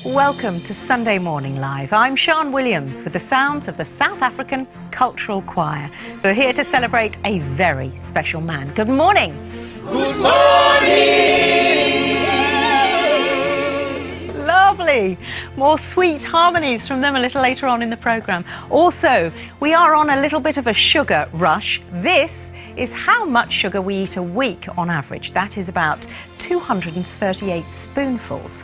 Welcome to Sunday Morning Live. I'm Sian Williams with the sounds of the South African Cultural Choir. We're here to celebrate a very special man. Good morning. Good morning. Lovely. More sweet harmonies from them a little later on in the programme. Also, we are on a little bit of a sugar rush. This is how much sugar we eat a week on average. That is about 238 spoonfuls.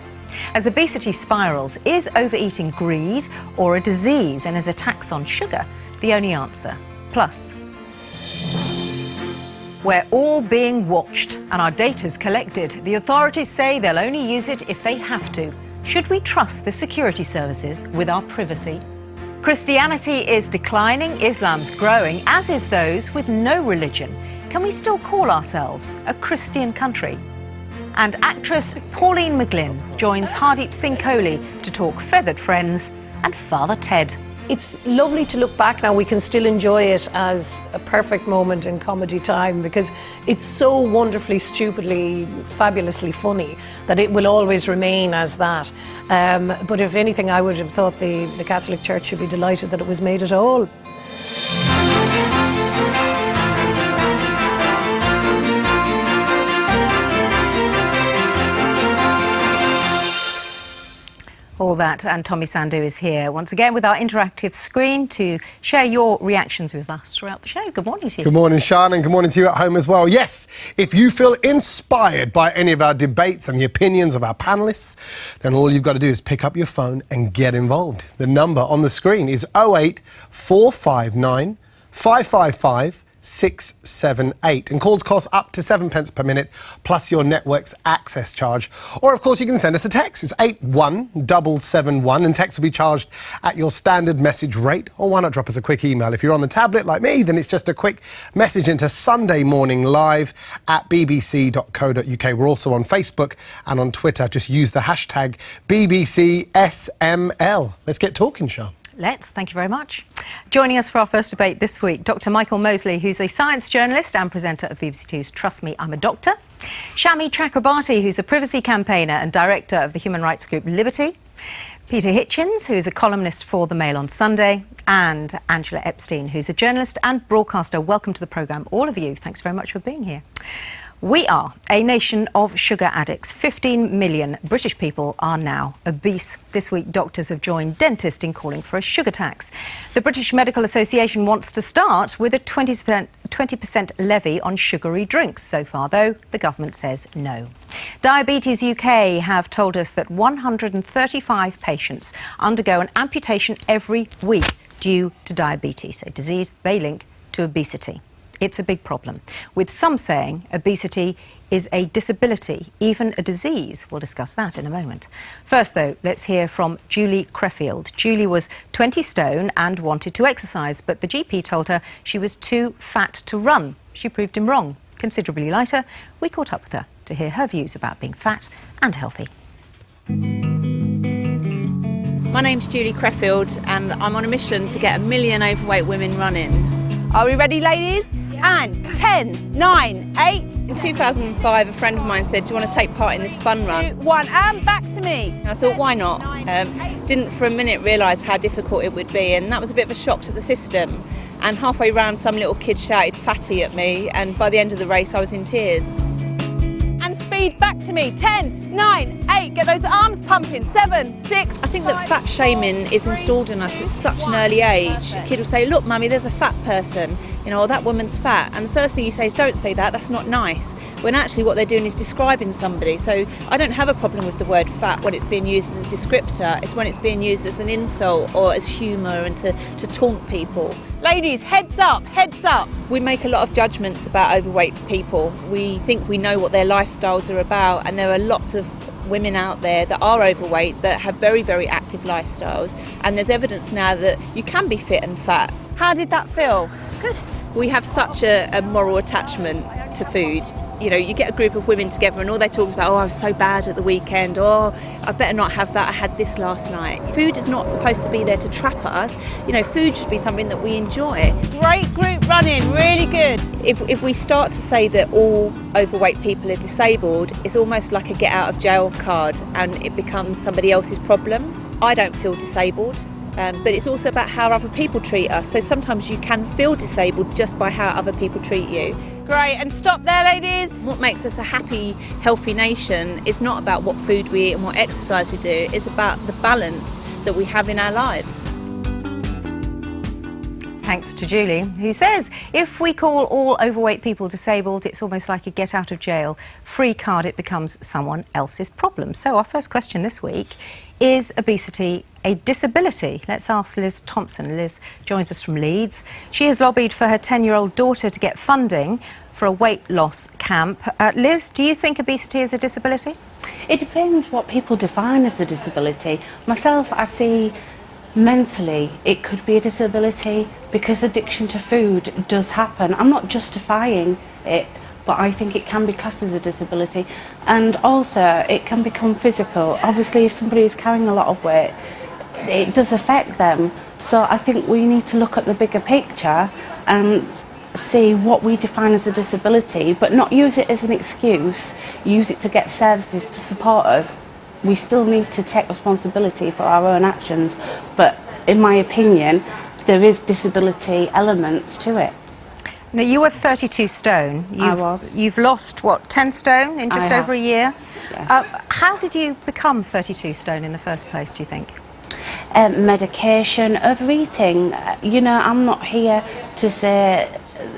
As obesity spirals, is overeating greed or a disease? And is a tax on sugar the only answer? Plus, we're all being watched and our data's collected. The authorities say they'll only use it if they have to. Should we trust the security services with our privacy? Christianity is declining, Islam's growing, as is those with no religion. Can we still call ourselves a Christian country? And actress Pauline McLynn joins Hardeep Singh Kohli to talk feathered friends and Father Ted. It's lovely to look back now. We can still enjoy it as a perfect moment in comedy time because it's so wonderfully, stupidly, fabulously funny that it will always remain as that. But if anything, I would have thought the Catholic Church should be delighted that it was made at all. All that, and Tommy Sandu is here once again with our interactive screen to share your reactions with us throughout the show. Good morning to you. Good morning, Sian, and good morning to you at home as well. Yes, if you feel inspired by any of our debates and the opinions of our panellists, then all you've got to do is pick up your phone and get involved. The number on the screen is 08459 555 678, and calls cost up to 7 pence per minute plus your network's access charge. Or of course you can send us a text. It's 81771 and text will be charged at your standard message rate. Or why not drop us a quick email? If you're on the tablet like me, then it's just a quick message into Sunday Morning Live at bbc.co.uk. We're also on Facebook and on Twitter. Just use the hashtag BBCSML. Let's get talking, Sian. Let's. Thank you very much. Joining us for our first debate this week, Dr. Michael Mosley, who's a science journalist and presenter of BBC Two's Trust Me, I'm a Doctor. Shami Chakrabarti, who's a privacy campaigner and director of the human rights group Liberty. Peter Hitchens, who's a columnist for The Mail on Sunday. And Angela Epstein, who's a journalist and broadcaster. Welcome to the programme, all of you. Thanks very much for being here. We are a nation of sugar addicts. 15 million British people are now obese. This week, doctors have joined dentists in calling for a sugar tax. The British Medical Association wants to start with a 20% levy on sugary drinks. So far, though, the government says no. Diabetes UK have told us that 135 patients undergo an amputation every week due to diabetes, a disease they link to obesity. It's a big problem, with some saying obesity is a disability, even a disease. We'll discuss that in a moment. First, though, let's hear from Julie Creffield. Julie was 20 stone and wanted to exercise, but the GP told her she was too fat to run. She proved him wrong. Considerably lighter, we caught up with her to hear her views about being fat and healthy. My name's Julie Creffield and I'm on a mission to get 1 million overweight women running. Are we ready, ladies? And 10, 9, 8. In 2005, a friend of mine said, do you want to take part in this fun run? 2, 1, and back to me. And I thought, why not? Didn't for a minute realise how difficult it would be, and that was a bit of a shock to the system. And halfway round, some little kid shouted fatty at me, and by the end of the race, I was in tears. And speed, back to me. 10, 9, 8. Get those arms pumping. 7, 6. I think that fat shaming is installed in us at such an early age. A kid will say, look, mummy, there's a fat person. You know, that woman's fat. And the first thing you say is, don't say that, that's not nice. When actually what they're doing is describing somebody. So I don't have a problem with the word fat when it's being used as a descriptor. It's when it's being used as an insult or as humour and to taunt people. Ladies, heads up, heads up. We make a lot of judgments about overweight people. We think we know what their lifestyles are about, and there are lots of women out there that are overweight that have very, very active lifestyles. And there's evidence now that you can be fit and fat. How did that feel? Good. We have such a moral attachment to food. You know, you get a group of women together and all they talk about, oh, I was so bad at the weekend, or I better not have that, I had this last night. Food is not supposed to be there to trap us. You know, food should be something that we enjoy. Great group running, really good. If we start to say that all overweight people are disabled, it's almost like a get out of jail card and it becomes somebody else's problem. I don't feel disabled. But it's also about how other people treat us. So sometimes you can feel disabled just by how other people treat you. Great, and stop there, ladies. What makes us a happy, healthy nation is not about what food we eat and what exercise we do. It's about the balance that we have in our lives. Thanks to Julie, who says, if we call all overweight people disabled, it's almost like a get out of jail free card. It becomes someone else's problem. So our first question this week, is obesity a disability? Let's ask Liz Thompson. Liz joins us from Leeds. She has lobbied for her 10-year-old daughter to get funding for a weight loss camp. Liz, do you think obesity is a disability? It depends what people define as a disability. Myself, I see mentally it could be a disability because addiction to food does happen. I'm not justifying it, but I think it can be classed as a disability. And also it can become physical. Obviously, if somebody is carrying a lot of weight, it does affect them. So I think we need to look at the bigger picture and see what we define as a disability, but not use it as an excuse, use it to get services to support us. We still need to take responsibility for our own actions, but in my opinion, there is disability elements to it. Now, you were 32 stone. I was. You've lost, what, 10 stone in just over a year? Yes. How did you become 32 stone in the first place, do you think? Medication, overeating. You know, I'm not here to say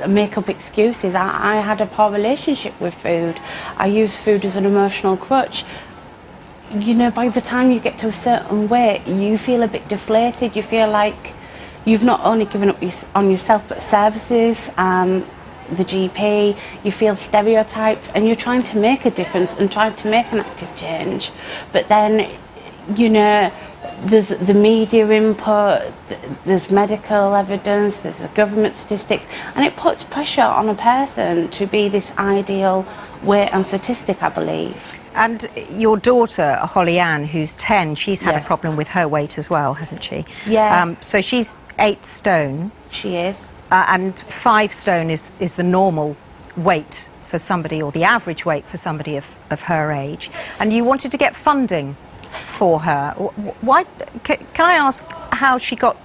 make up excuses. I had a poor relationship with food. I used food as an emotional crutch. You know, by the time you get to a certain weight, you feel a bit deflated. You feel like you've not only given up on yourself, but services, the GP. You feel stereotyped, and you're trying to make a difference and trying to make an active change. But then, you know, there's the media input, there's medical evidence, there's the government statistics, and it puts pressure on a person to be this ideal weight and statistic, I believe. And your daughter, Holly Ann, who's 10, she's had Yeah. a problem with her weight as well, hasn't she? Yeah. So she's 8 stone. She is. And 5 stone is the normal weight for somebody, or the average weight for somebody of her age. And you wanted to get funding for her. Why? Can I ask how she got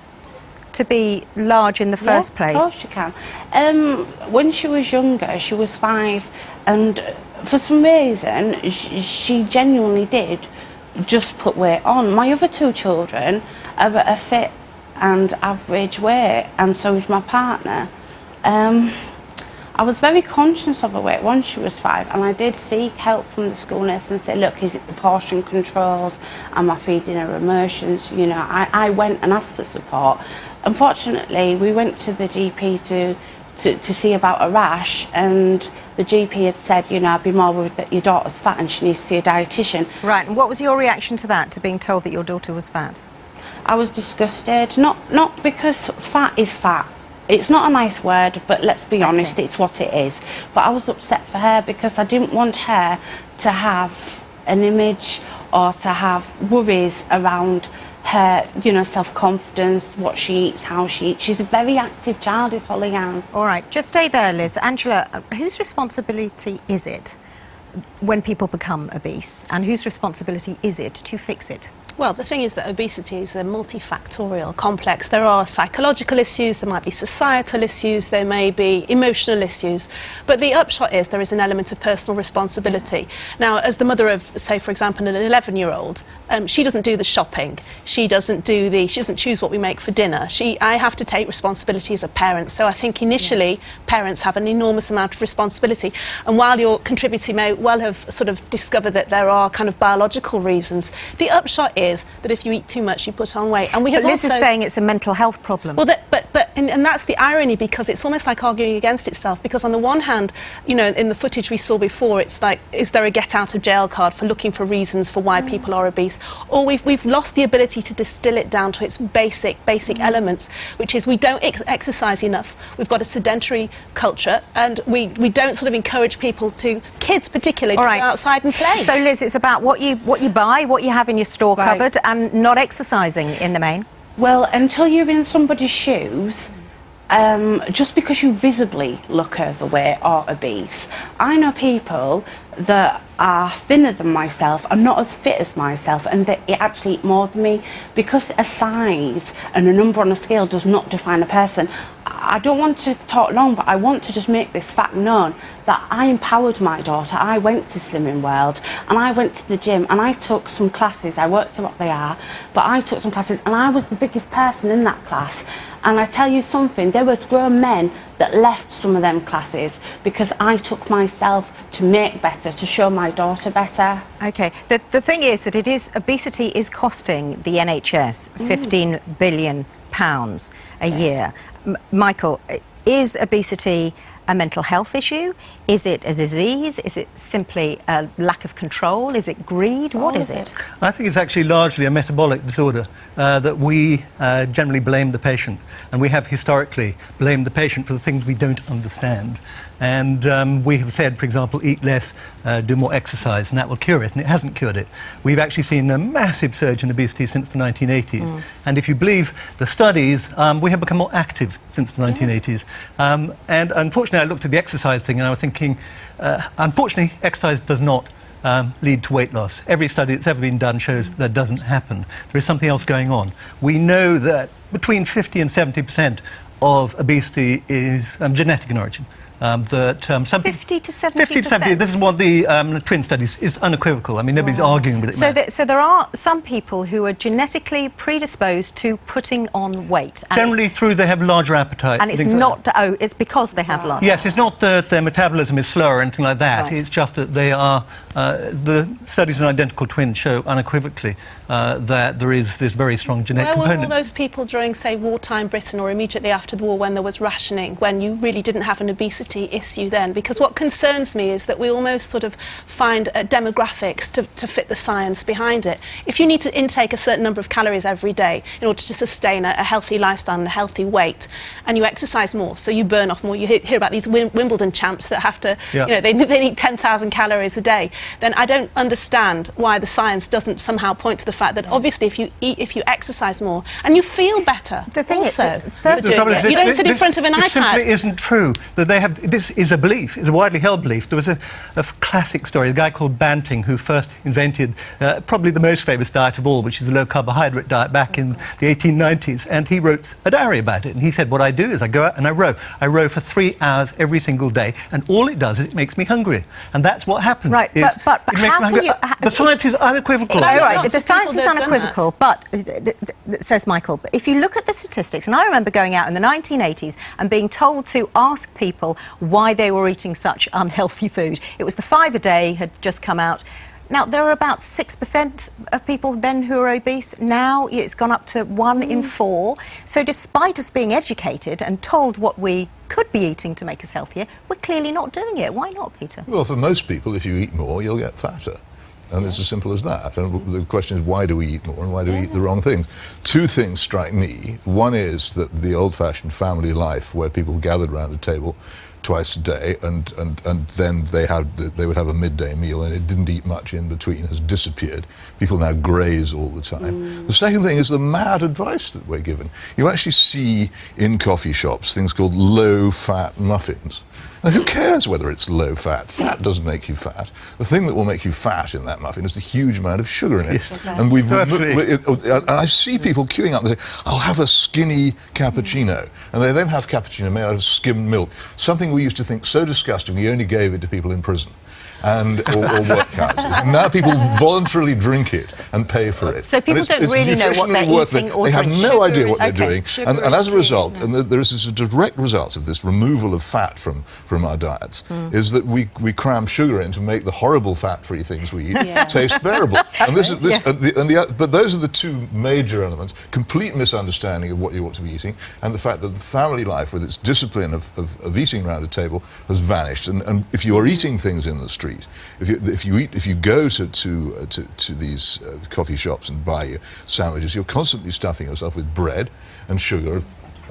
to be large in the first place? Of course you can. When she was younger, she was 5, and for some reason she genuinely did just put weight on. My other 2 children are at a fit and average weight, and so is my partner. I was very conscious of her weight once she was 5, and I did seek help from the school nurse and say, look, is it the portion controls? Am I feeding her emotions? You know, I went and asked for support. Unfortunately, we went to the GP to see about a rash, and the GP had said, you know, I'd be more worried that your daughter's fat and she needs to see a dietitian. Right, and what was your reaction to that, to being told that your daughter was fat? I was disgusted, not because fat is fat. It's not a nice word, but let's be honest, it's what it is. But I was upset for her because I didn't want her to have an image or to have worries around her, you know, self-confidence, what she eats, how she eats. She's a very active child, is Holly Ann. All right, just stay there, Liz. Angela, whose responsibility is it when people become obese, and whose responsibility is it to fix it? Well, the thing is that obesity is a multifactorial complex. There are psychological issues, there might be societal issues, there may be emotional issues, but the upshot is there is an element of personal responsibility. Now, as the mother of, say, for example, an 11-year-old, she doesn't do the shopping, she doesn't choose what we make for dinner. I have to take responsibility as a parent, so I think initially parents have an enormous amount of responsibility, and while your contributor may well have sort of discovered that there are kind of biological reasons, the upshot is that if you eat too much, you put on weight. And we have Liz also... is saying it's a mental health problem. Well, but And that's the irony, because it's almost like arguing against itself, because on the one hand, you know, in the footage we saw before, it's like, is there a get out of jail card for looking for reasons for why people are obese? Or we've lost the ability to distill it down to its basic elements, which is we don't exercise enough. We've got a sedentary culture, and we don't sort of encourage people kids particularly, to go outside and play. So Liz, it's about what you buy, what you have in your store cupboard, and not exercising in the main. Well, until you're in somebody's shoes, just because you visibly look overweight or obese, I know people that are thinner than myself, are not as fit as myself, and they actually eat more than me, because a size and a number on a scale does not define a person. I don't want to talk long, but I want to just make this fact known that I empowered my daughter. I went to Slimming World, and I went to the gym, and I took some classes. I won't say what they are, but I took some classes, and I was the biggest person in that class. And I tell you something, there was grown men that left some of them classes because I took myself to make better, to show my daughter better. OK. The thing is that obesity is costing the NHS £15 billion a year. Michael, is obesity a mental health issue? Is it a disease? Is it simply a lack of control? Is it greed? What is it? I think it's actually largely a metabolic disorder that we generally blame the patient. And we have historically blamed the patient for the things we don't understand. And we have said, for example, eat less, do more exercise, and that will cure it. And it hasn't cured it. We've actually seen a massive surge in obesity since the 1980s. And if you believe the studies, we have become more active since the 1980s. And unfortunately, I looked at the exercise thing and I was thinking, unfortunately, exercise does not lead to weight loss. Every study that's ever been done shows that doesn't happen. There is something else going on. We know that between 50 and 70% of obesity is genetic in origin. Some 50 to 70%? 50 to 70%. This is what the twin studies is unequivocal. I mean, nobody's arguing with it. So there are some people who are genetically predisposed to putting on weight. Generally they have larger appetites. And it's not, it's because they have larger. Yes, it's not that their metabolism is slower or anything like that. Right. It's just that they are, the studies on identical twins show unequivocally that there is this very strong genetic component. Where were all those people during, say, wartime Britain or immediately after the war when there was rationing, when you really didn't have an obesity issue then? Because what concerns me is that we almost sort of find demographics to fit the science behind it. If you need to intake a certain number of calories every day in order to sustain a healthy lifestyle and a healthy weight, and you exercise more, so you burn off more, you hear about these Wimbledon champs that have to, you know, they need 10,000 calories a day, then I don't understand why the science doesn't somehow point to the fact that obviously if you exercise more and you feel better, the thing also, is, you don't sit in front of an iPad. It simply isn't true that they have. This is a belief, it's a widely held belief. There was a classic story, a guy called Banting, who first invented probably the most famous diet of all, which is the low-carbohydrate diet back in the 1890s, and he wrote a diary about it. And he said, what I do is I go out and I row. I row for 3 hours every single day, and all it does is it makes me hungry. And that's what happens. Right, but how can you... The science is unequivocal. Right, the science is unequivocal, but, says Michael, but if you look at the statistics, and I remember going out in the 1980s and being told to ask people why they were eating such unhealthy food. It was the 5 a day had just come out. Now, there are about 6% of people then who are obese. Now it's gone up to 1 in 4. So despite us being educated and told what we could be eating to make us healthier, we're clearly not doing it. Why not, Peter? Well, for most people, if you eat more, you'll get fatter. And it's as simple as that. And the question is, why do we eat more and why do we eat the wrong things? 2 things strike me. One is that the old-fashioned family life where people gathered around a table twice a day and then they would have a midday meal and it didn't eat much in between, has disappeared. People now graze all the time. The second thing is the mad advice that we're given. You actually see in coffee shops things called low-fat muffins. Now, who cares whether it's low-fat? Fat doesn't make you fat. The thing that will make you fat in that muffin is the huge amount of sugar in it. Yes. And and I see people queuing up and they say, I'll have a skinny cappuccino. And they then have cappuccino made out of skimmed milk, something we used to think so disgusting we only gave it to people in prison. or workouts. And now people voluntarily drink it and pay for it. So people don't really know what they're eating or They have drinking. no idea what they're doing. Sugar And as is a food, result, isn't and there is a direct result of this removal of fat from our diets, is that we cram sugar in to make the horrible fat-free things we eat taste bearable. And but those are the two major elements: complete misunderstanding of what you ought to be eating, and the fact that the family life, with its discipline of eating around a table, has vanished. And if you are eating things in the street, if you go to these coffee shops and buy your sandwiches, you're constantly stuffing yourself with bread and sugar.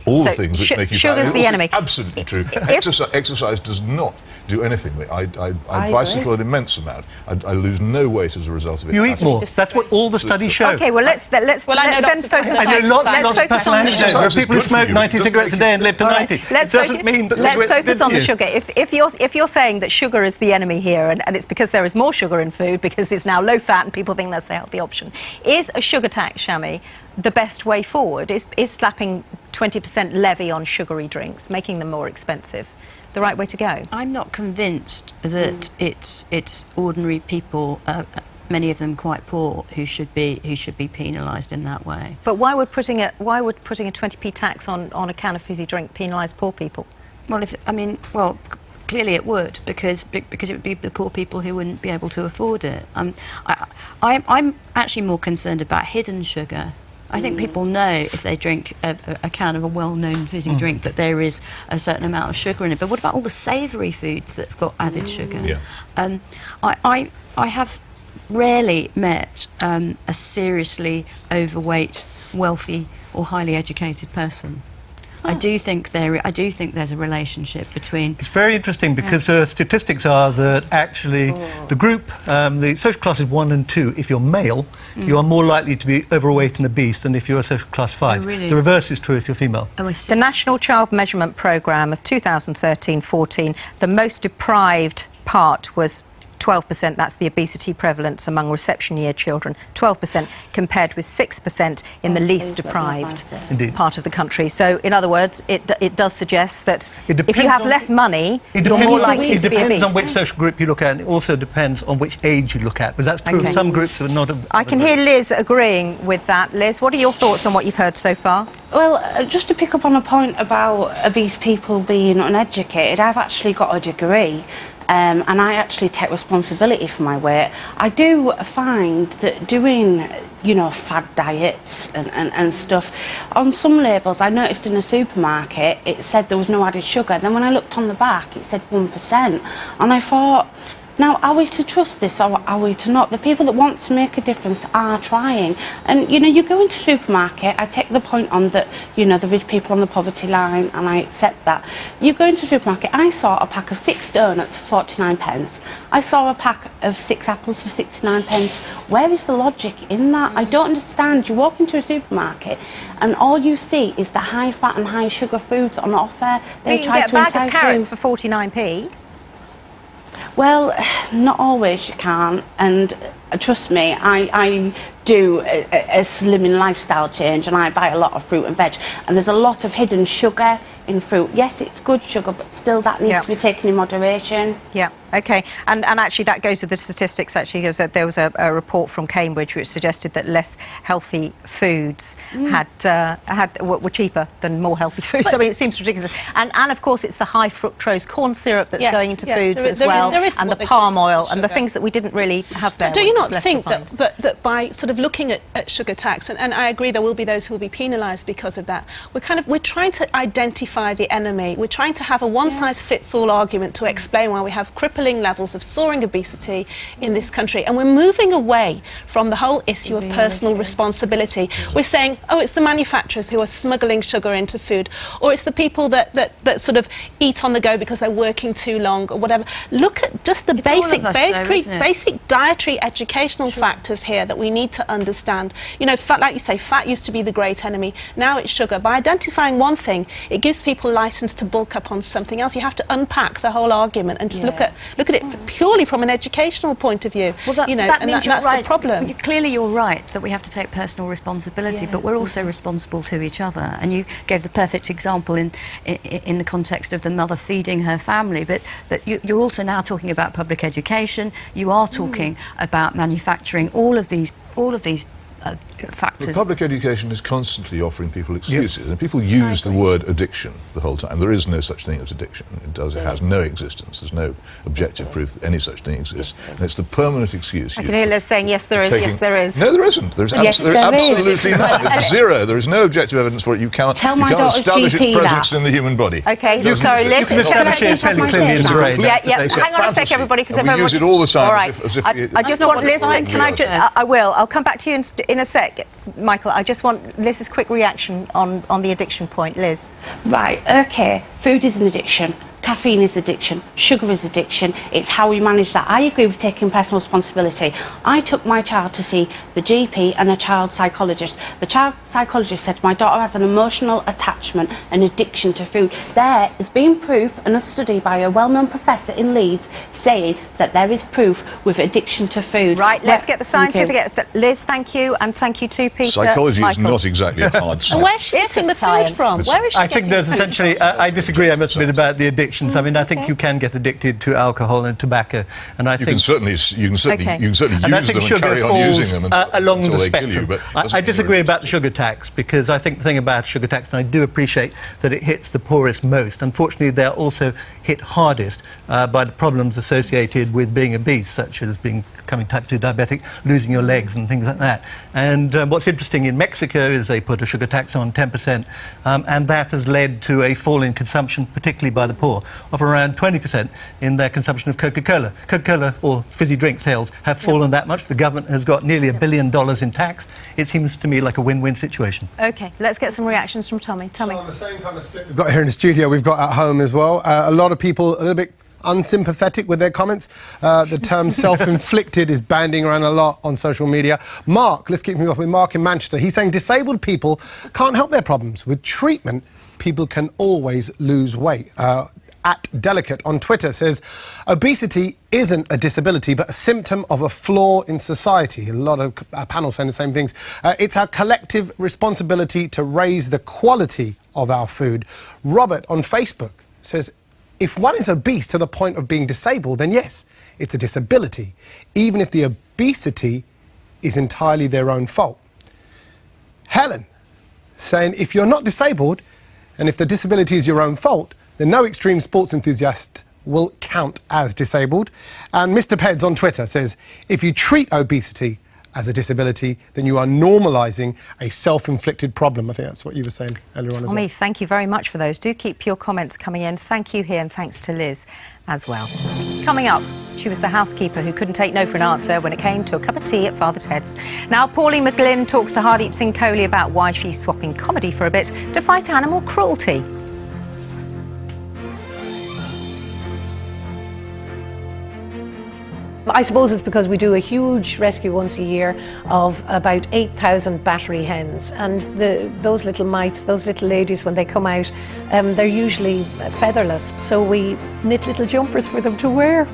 All the things which make you fat. Sugar's the enemy. Absolutely true. Exercise does not do anything. I bicycle an immense amount. I lose no weight as a result of it. You eat more. That's what all the studies show. Okay, well, let's then focus I know lots of people I know. There are people who smoke 90 cigarettes a day and live to 90. It doesn't mean that let's focus on the sugar. If you're saying that sugar is the enemy here, and it's because there is more sugar in food because it's now low fat and people think that's the healthy option, is a sugar tax, Shami, the best way forward? Is slapping 20% levy on sugary drinks, making them more expensive, the right way to go? I'm not convinced that it's ordinary people, many of them quite poor, who should be penalised in that way. But why would putting a 20p tax on a can of fizzy drink penalise poor people? Well, clearly it would, because it would be the poor people who wouldn't be able to afford it. I'm actually more concerned about hidden sugar. I think people know if they drink a can of a well-known fizzy drink that there is a certain amount of sugar in it. But what about all the savoury foods that have got added sugar? Yeah. I have rarely met a seriously overweight, wealthy or highly educated person. I do think there's a relationship between... It's very interesting because statistics are that actually the group, the social classes 1 and 2, if you're male, you are more likely to be overweight and obese than if you're a social class 5. Oh, really? The reverse is true if you're female. Oh, I see. The National Child Measurement Programme of 2013-14, the most deprived part was 12%, that's the obesity prevalence among reception year children, 12% compared with 6% in the least deprived part of the country. So, in other words, it does suggest that if you have less money, you're more likely to be obese. It depends on which social group you look at, and it also depends on which age you look at, because that's true of some groups that are not... I can hear Liz agreeing with that. Liz, what are your thoughts on what you've heard so far? Well, just to pick up on a point about obese people being uneducated, I've actually got a degree. And I actually take responsibility for my weight. I do find that doing, fad diets and stuff, on some labels I noticed in a supermarket it said there was no added sugar. Then when I looked on the back it said 1%. And I thought, now, are we to trust this or are we to not? The people that want to make a difference are trying. And, you go into a supermarket, I take the point on that, there is people on the poverty line and I accept that. You go into a supermarket, I saw a pack of 6 donuts for 49p. I saw a pack of 6 apples for 69p. Where is the logic in that? I don't understand. You walk into a supermarket and all you see is the high fat and high sugar foods on offer. You can get a bag of carrots for 49p. Well, not always you can, and trust me, I do a slimming lifestyle change and I buy a lot of fruit and veg, and there's a lot of hidden sugar in fruit. Yes, it's good sugar, but still that needs to be taken in moderation. Yeah, okay. And actually that goes with the statistics, actually, because there was a report from Cambridge which suggested that less healthy foods were cheaper than more healthy foods. I mean, it seems ridiculous. And of course, it's the high fructose corn syrup that's going into foods as well, and the palm oil, and the things that we didn't really have there. Do you not think that by sort of looking at sugar tax, and I agree there will be those who will be penalised because of that, we're trying to identify the enemy. We're trying to have a one-size-fits-all argument to explain why we have crippling levels of soaring obesity in this country, and we're moving away from the whole issue of personal responsibility. We're saying, it's the manufacturers who are smuggling sugar into food, or it's the people that sort of eat on the go because they're working too long or whatever. Look at just the basic dietary educational factors here that we need to to understand. You know, fat, like you say, fat used to be the great enemy. Now it's sugar. By identifying one thing, it gives people license to bulk up on something else. You have to unpack the whole argument and just look at it purely from an educational point of view. Well, you know, that means that's right. the problem. Clearly, you're right that we have to take personal responsibility, but we're also responsible to each other. And you gave the perfect example in the context of the mother feeding her family. But you're also now talking about public education. You are talking about manufacturing. All of these factors. But public education is constantly offering people excuses, and people use the word addiction the whole time. There is no such thing as addiction. It has no existence. There's no objective proof that any such thing exists. And it's the permanent excuse. I can hear Liz saying, yes, there is, yes, there is. No, there isn't. There's absolutely none. It's zero. There is no objective evidence for it. You cannot establish its presence in the human body. Okay, sorry, Liz. You can establish it fairly clearly in the brain. Yeah. Hang on a sec, everybody, because we use it all the time. All right. I just want Liz. I will. I'll come back to you in a sec, Michael. I just want Liz's quick reaction on the addiction point. Liz. Right, okay. Food is an addiction. Caffeine is addiction. Sugar is addiction. It's how we manage that. I agree with taking personal responsibility. I took my child to see the GP and a child psychologist. The child psychologist said my daughter has an emotional attachment and addiction to food. There has been proof and a study by a well-known professor in Leeds saying that there is proof with addiction to food. Right, let's get the scientific... Liz, thank you, and thank you too, Peter. Psychology Michael. is not exactly a hard science. Where's she getting the food from? Where is she I think there's essentially... I disagree, I must admit, about the addictions. I mean, I think you can get addicted to alcohol and tobacco, and I think... You can certainly use them and carry on using them along until the they spectrum. kill you, but I disagree about the sugar tax, because I think the thing about sugar tax, and I do appreciate that it hits the poorest most. Unfortunately, they're also hit hardest by the problems associated with being obese, such as becoming type 2 diabetic, losing your legs and things like that. And what's interesting in Mexico is they put a sugar tax on 10%, and that has led to a fall in consumption, particularly by the poor, of around 20% in their consumption of Coca-Cola. Coca-Cola, or fizzy drink sales, have fallen that much. The government has got nearly $1 billion in tax. It seems to me like a win-win situation. OK, let's get some reactions from Tommy. Tommy. So the same kind of split we've got here in the studio, we've got at home as well. A lot of people a little bit unsympathetic with their comments. The term self-inflicted is banding around a lot on social media. Mark, let's keep moving up with Mark in Manchester. He's saying disabled people can't help their problems. With treatment, people can always lose weight. At Delicate on Twitter says, obesity isn't a disability but a symptom of a flaw in society. A lot of panels saying the same things. It's our collective responsibility to raise the quality of our food. Robert on Facebook says, if one is obese to the point of being disabled, then yes, it's a disability, even if the obesity is entirely their own fault. Helen saying, if you're not disabled and if the disability is your own fault, then no extreme sports enthusiast will count as disabled. And Mr. Peds on Twitter says, if you treat obesity as a disability, then you are normalising a self-inflicted problem. I think that's what you were saying earlier on as well. Tommy, thank you very much for those. Do keep your comments coming in. Thank you here, and thanks to Liz as well. Coming up, she was the housekeeper who couldn't take no for an answer when it came to a cup of tea at Father Ted's. Now, Pauline McLynn talks to Hardeep Singh Kohli about why she's swapping comedy for a bit to fight animal cruelty. I suppose it's because we do a huge rescue once a year of about 8,000 battery hens, and those little mites, those little ladies, when they come out, they're usually featherless, so we knit little jumpers for them to wear.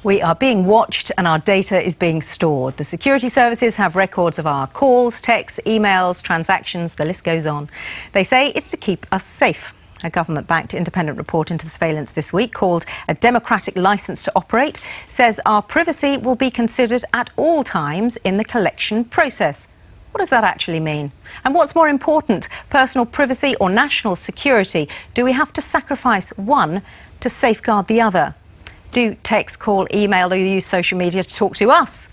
We are being watched and our data is being stored. The security services have records of our calls, texts, emails, transactions, the list goes on. They say it's to keep us safe. A government-backed independent report into surveillance this week, called A Democratic Licence to Operate, says our privacy will be considered at all times in the collection process. What does that actually mean? And what's more important, personal privacy or national security? Do we have to sacrifice one to safeguard the other? Do text, call, email, or use social media to talk to us?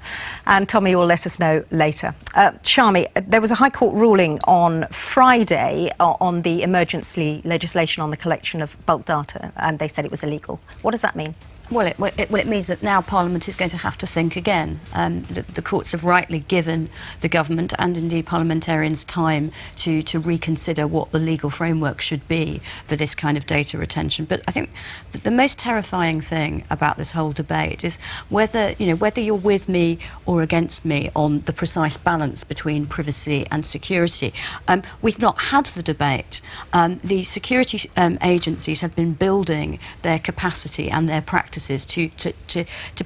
And Tommy will let us know later. Shami, there was a High Court ruling on Friday on the emergency legislation on the collection of bulk data, and they said it was illegal. What does that mean? Well, it means that now Parliament is going to have to think again. The courts have rightly given the government and indeed parliamentarians time to reconsider what the legal framework should be for this kind of data retention. But I think the most terrifying thing about this whole debate is whether you're with me or against me on the precise balance between privacy and security. We've not had the debate. The security agencies have been building their capacity and their practices to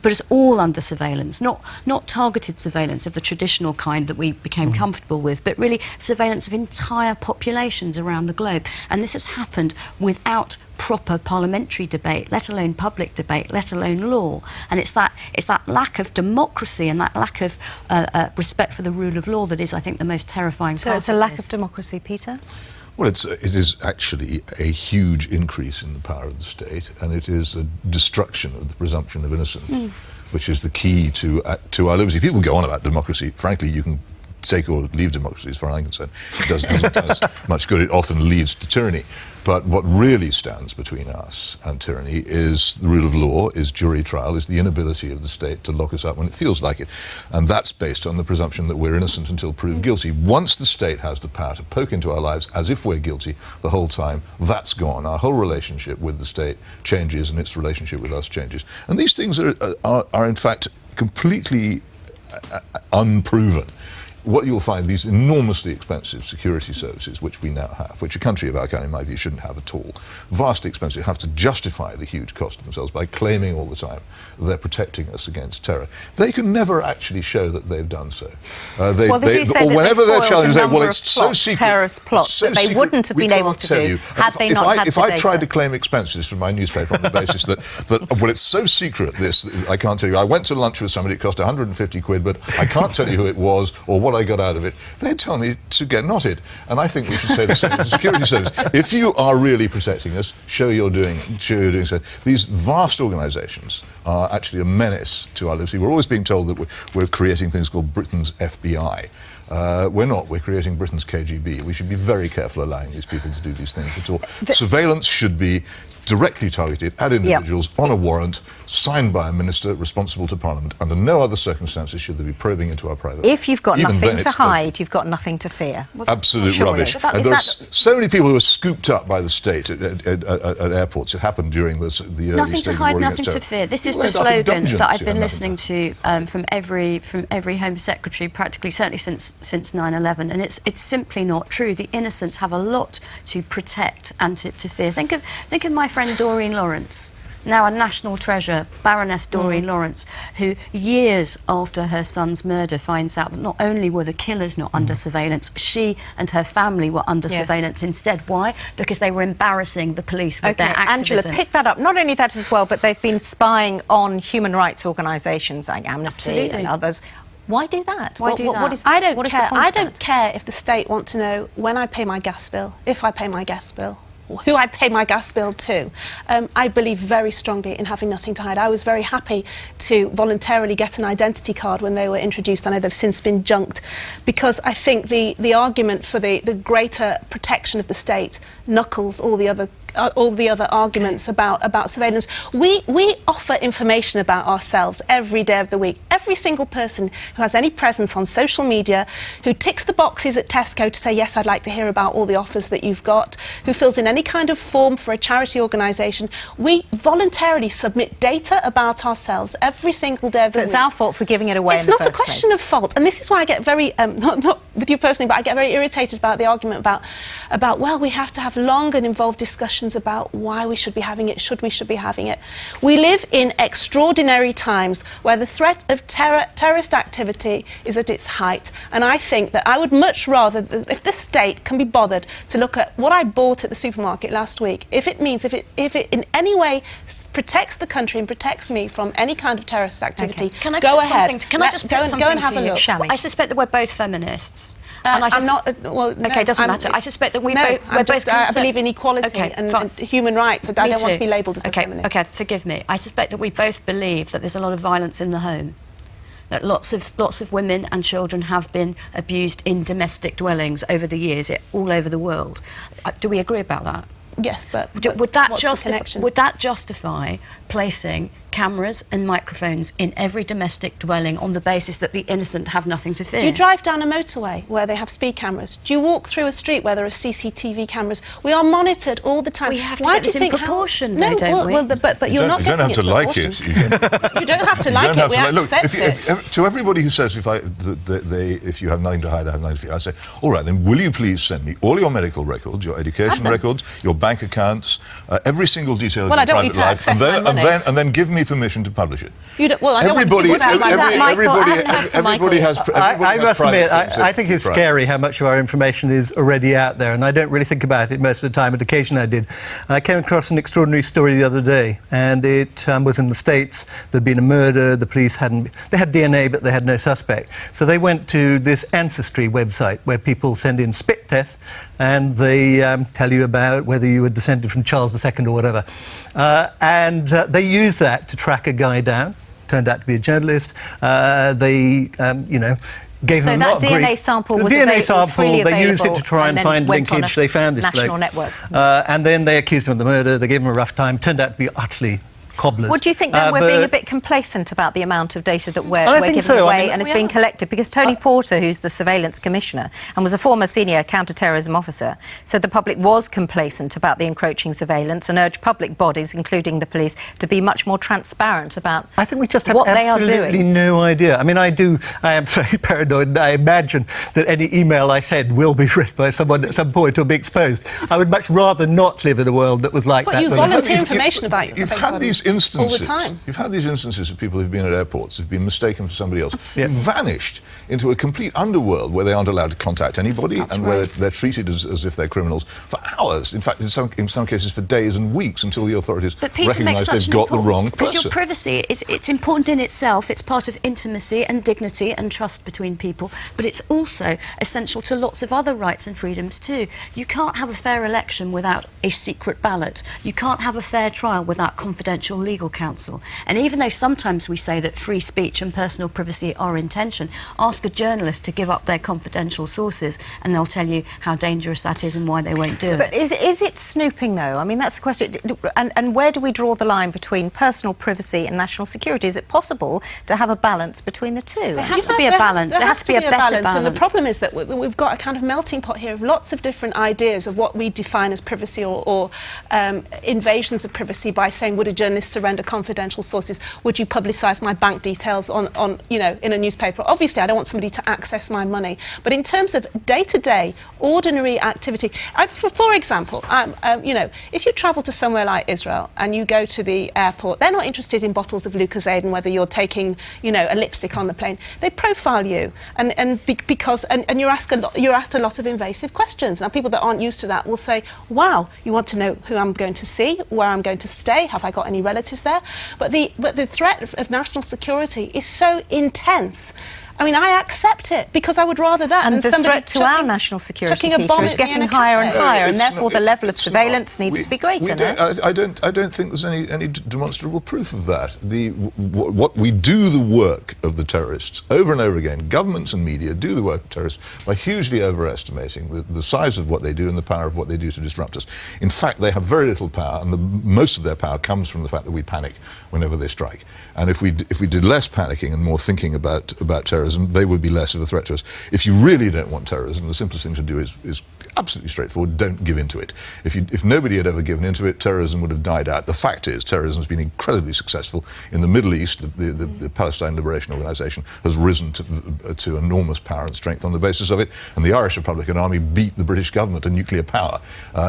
put us all under surveillance, not targeted surveillance of the traditional kind that we became comfortable with, but really surveillance of entire populations around the globe. And this has happened without proper parliamentary debate, let alone public debate, let alone law. And it's that lack of democracy and that lack of respect for the rule of law that is, I think, the most terrifying part. So it's a lack of democracy, Peter? Well, it is actually a huge increase in the power of the state, and it is a destruction of the presumption of innocence, which is the key to our liberty. People go on about democracy. Frankly, you can take or leave democracy, as far as I'm concerned. It hasn't done us much good. It often leads to tyranny. But what really stands between us and tyranny is the rule of law, is jury trial, is the inability of the state to lock us up when it feels like it. And that's based on the presumption that we're innocent until proved guilty. Once the state has the power to poke into our lives as if we're guilty the whole time, that's gone. Our whole relationship with the state changes and its relationship with us changes. And these things are in fact completely unproven. What you'll find, these enormously expensive security services, which we now have, which a country of our kind, in my view, shouldn't have at all, vastly expensive, have to justify the huge cost of themselves by claiming all the time they're protecting us against terror. They can never actually show that they've done so. Well, they do say or that whenever they've they're foiled challenged, a they say, well, number it's of so plots, secret. terrorist plots so that they secret, wouldn't have we been able can't to tell do you. had they not had the If I data. tried to claim expenses from my newspaper on the basis that well, it's so secret, this, I can't tell you. I went to lunch with somebody, it cost 150 quid, but I can't tell you who it was or what I got out of it. They'd tell me to get knotted. And I think we should say the same to the security service. If you are really protecting us, show you're doing so. These vast organisations are actually a menace to our liberty. We're always being told that we're creating things called Britain's FBI. We're not. We're creating Britain's KGB. We should be very careful allowing these people to do these things at all. Surveillance should be directly targeted at individuals on a warrant signed by a minister responsible to Parliament. Under no other circumstances should they be probing into our private life. If you've got Even nothing then, to it's hide, you've got nothing to fear. Absolute rubbish. And there are so many people who are scooped up by the state at airports. It happened during the early stage of the war Nothing to hide, nothing to fear. This is the slogan that I've been listening to from every Home Secretary, practically, certainly since 9/11, and it's simply not true. The innocents have a lot to protect and to fear. Think of my friend Doreen Lawrence, now a national treasure, Baroness Doreen Lawrence, who years after her son's murder finds out that not only were the killers not under surveillance, she and her family were under surveillance instead. Why? Because they were embarrassing the police with their activism. Angela, pick that up. Not only that as well, but they've been spying on human rights organisations like Amnesty and others. Why do that? Why do that? What is, I don't what is care. the point I of that? don't care if the state want to know when I pay my gas bill, if I pay my gas bill, who I pay my gas bill to. I believe very strongly in having nothing to hide. I was very happy to voluntarily get an identity card when they were introduced. I know they've since been junked, because I think the argument for the greater protection of the state knuckles all the other arguments about surveillance. We offer information about ourselves every day of the week. Every single person who has any presence on social media, who ticks the boxes at Tesco to say, yes, I'd like to hear about all the offers that you've got, who fills in any kind of form for a charity organisation, we voluntarily submit data about ourselves every single day of the week. So it's our fault for giving it away in the first place. It's not a question of fault, and this is why I get very, not with you personally, but I get very irritated about the argument about well, we have to have long and involved discussions about why we should be having it, should be having it. We live in extraordinary times where the threat of terrorist activity is at its height, and I think that I would much rather, if the state can be bothered to look at what I bought at the supermarket last week, if it in any way protects the country and protects me from any kind of terrorist activity, go ahead. Can I just put something go and have a look? I suspect that we're both feminists. And I'm not. Well, no, okay, it doesn't matter. I suspect that we're both. I believe in equality and human rights. I don't want to be labelled as a feminist. Okay, forgive me. I suspect that we both believe that there's a lot of violence in the home. That lots of women and children have been abused in domestic dwellings over the years, all over the world. Do we agree about that? Yes, but would that justify placing cameras and microphones in every domestic dwelling on the basis that the innocent have nothing to fear. Do you drive down a motorway where they have speed cameras? Do you walk through a street where there are CCTV cameras? We are monitored all the time. We have to get this in proportion, though, don't we? Well, but you're not getting it in proportion. You don't have to like it. You don't have to like it. We accept it. To everybody who says if you have nothing to hide, I have nothing to fear, I say, all right, then will you please send me all your medical records, your education records, your bank accounts, every single detail of your private life, and then give me permission to publish it. Everybody has. I must admit, I think it's scary how much of our information is already out there, and I don't really think about it most of the time. But occasionally I did. I came across an extraordinary story the other day, and it was in the States. There'd been a murder. The police had DNA, but they had no suspect. So they went to this ancestry website where people send in spit tests, and they tell you about whether you were descended from Charles II or whatever. And they used that to track a guy down. Turned out to be a journalist. They, gave him a lot of grief. So that DNA sample was freely available. They used it to try and find linkage. They found this national bloke. network. And then they accused him of the murder. They gave him a rough time. Turned out to be utterly cobblers. Would you think then we're being a bit complacent about the amount of data that we're giving away and is being collected? Because Tony Porter, who's the surveillance commissioner and was a former senior counter-terrorism officer, said the public was complacent about the encroaching surveillance and urged public bodies, including the police, to be much more transparent about I think we just have what they are absolutely doing. No idea. I mean, I am very paranoid, and I imagine that any email I send will be read by someone at some point or be exposed. I would much rather not live in a world that was like that. But you volunteer information about you. You've had these instances all the time. You've had these instances of people who've been at airports, who've been mistaken for somebody else, vanished into a complete underworld where they aren't allowed to contact anybody where they're treated as if they're criminals for hours. In fact, in some cases for days and weeks until the authorities recognise they've got the wrong person. Because your privacy, it's important in itself. It's part of intimacy and dignity and trust between people, but it's also essential to lots of other rights and freedoms too. You can't have a fair election without a secret ballot. You can't have a fair trial without confidential legal counsel. And even though sometimes we say that free speech and personal privacy are in tension, ask a journalist to give up their confidential sources and they'll tell you how dangerous that is and why they won't do it. But is it snooping, though? I mean, that's the question. And where do we draw the line between personal privacy and national security? Is it possible to have a balance between the two? There has to be a balance. There has to be a better balance. And the problem is that we've got a kind of melting pot here of lots of different ideas of what we define as privacy or invasions of privacy by saying, would a journalist surrender confidential sources? Would you publicise my bank details on in a newspaper? Obviously, I don't want somebody to access my money. But in terms of day-to-day, ordinary activity, for example, if you travel to somewhere like Israel and you go to the airport, they're not interested in bottles of Lucozade and whether you're taking, a lipstick on the plane. They profile you, because you're asked a lot of invasive questions. Now, people that aren't used to that will say, "Wow, you want to know who I'm going to see, where I'm going to stay, have I got any relatives there?" But the threat of national security is so intense. I mean, I accept it because I would rather that than the threat to our national security, Peter, is getting higher and higher, and therefore the level of surveillance needs to be greater. I don't think there's any demonstrable proof of that. What we do the work of the terrorists over and over again. Governments and media do the work of terrorists by hugely overestimating the size of what they do and the power of what they do to disrupt us. In fact, they have very little power, and most of their power comes from the fact that we panic whenever they strike. And if we did less panicking and more thinking about terrorism, they would be less of a threat to us. If you really don't want terrorism, the simplest thing to do is absolutely straightforward: don't give in to it. If nobody had ever given into it, terrorism would have died out. The fact is, terrorism has been incredibly successful in the Middle East. The Palestine Liberation Organization has risen to enormous power and strength on the basis of it, and the Irish Republican Army beat the British government to nuclear power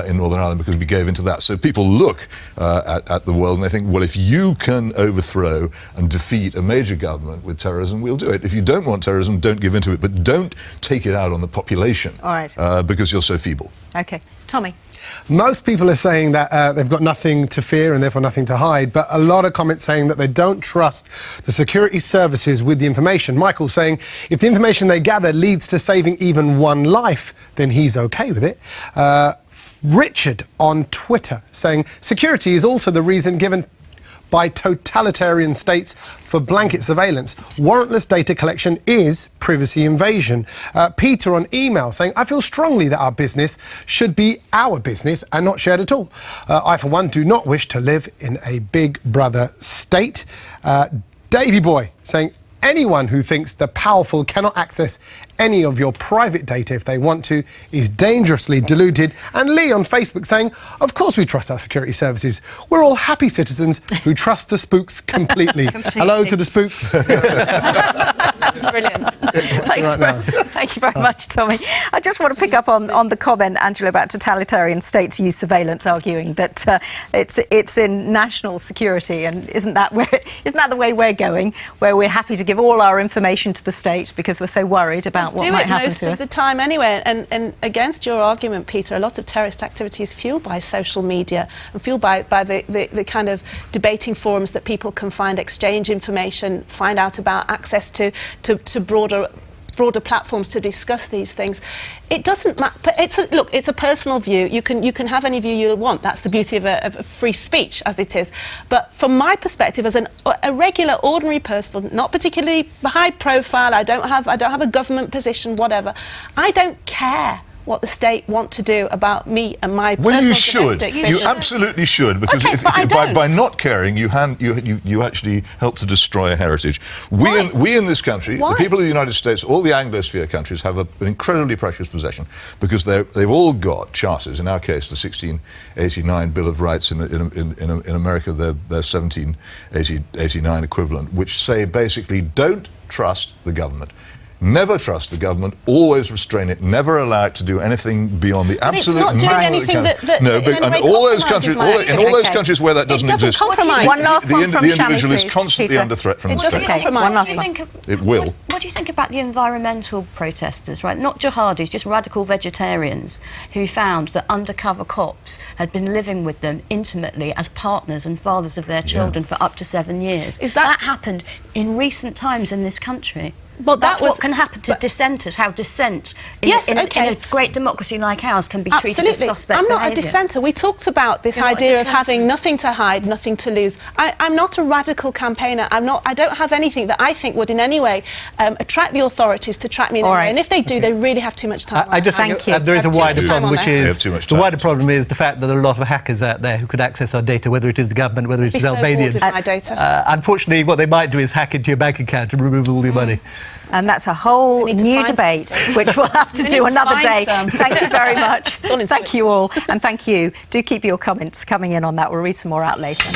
in Northern Ireland because we gave into that. So people look at the world and they think, well, if you can overthrow and defeat a major government with terrorism, we'll do it. If you don't want terrorism, don't give into it, but don't take it out on the population. All right. Because you're so feeble. OK. Tommy? Most people are saying that they've got nothing to fear and therefore nothing to hide, but a lot of comments saying that they don't trust the security services with the information. Michael saying if the information they gather leads to saving even one life, then he's OK with it. Richard on Twitter saying security is also the reason given by totalitarian states for blanket surveillance. Warrantless data collection is privacy invasion. Peter on email saying, I feel strongly that our business should be our business and not shared at all. I, for one, do not wish to live in a big brother state. Davy Boy saying, anyone who thinks the powerful cannot access any of your private data if they want to is dangerously deluded. And Lee on Facebook saying, of course we trust our security services. We're all happy citizens who trust the spooks completely. Hello to the spooks. That's brilliant. Thank you very much, Tommy. I just want to pick up on the comment, Angela, about totalitarian states use surveillance, arguing that it's in national security, and isn't that the way we're going, where we're happy to give all our information to the state because we're so worried about what might happen to us? Do it most of the time anyway. And against your argument, Peter, a lot of terrorist activity is fueled by social media and fueled by the kind of debating forums that people can find, exchange information, find out about access to broader platforms to discuss these things. It doesn't matter. It's a personal view. You can have any view you want. That's the beauty of free speech, as it is. But from my perspective, as a regular, ordinary person, not particularly high profile, I don't have a government position, whatever. I don't care what the state want to do about me and my personal domestic business. You absolutely should, because Okay, by not caring, you actually help to destroy a heritage. We in this country, the people of the United States, all the Anglosphere countries, have an incredibly precious possession, because they've all got charters. In our case, the 1689 Bill of Rights. In America, their 1789 equivalent, which say basically, don't trust the government. Never trust the government, always restrain it, never allow it to do anything beyond the absolute minimum. It's not doing anything that no, but in all those countries, in all those countries where that doesn't exist, compromise. One last one from the Shami, individual is please, constantly Peter. under threat from the state. Okay, one last one. It will. What do you think about the environmental protesters, right? Not jihadis, just radical vegetarians who found that undercover cops had been living with them intimately as partners and fathers of their children for up to 7 years. That happened in recent times in this country? Well, that's what can happen to dissenters, how dissent in a great democracy like ours can be treated as suspect I'm not behaviour. a dissenter. We talked about this idea of having nothing to hide, nothing to lose. I'm not a radical campaigner. I don't have anything that I think would in any way attract the authorities to track me in any way. And if they do, they really have too much time. I just think there is a wider problem, which is the wider problem is the fact that there are a lot of hackers out there who could access our data, whether it is the government, whether it is Albanians. My data. Unfortunately, what they might do is hack into your bank account and remove all your money. And that's a whole new debate, which we'll have to do another day. Thank you very much. Thank you all. And thank you. Do keep your comments coming in on that. We'll read some more out later.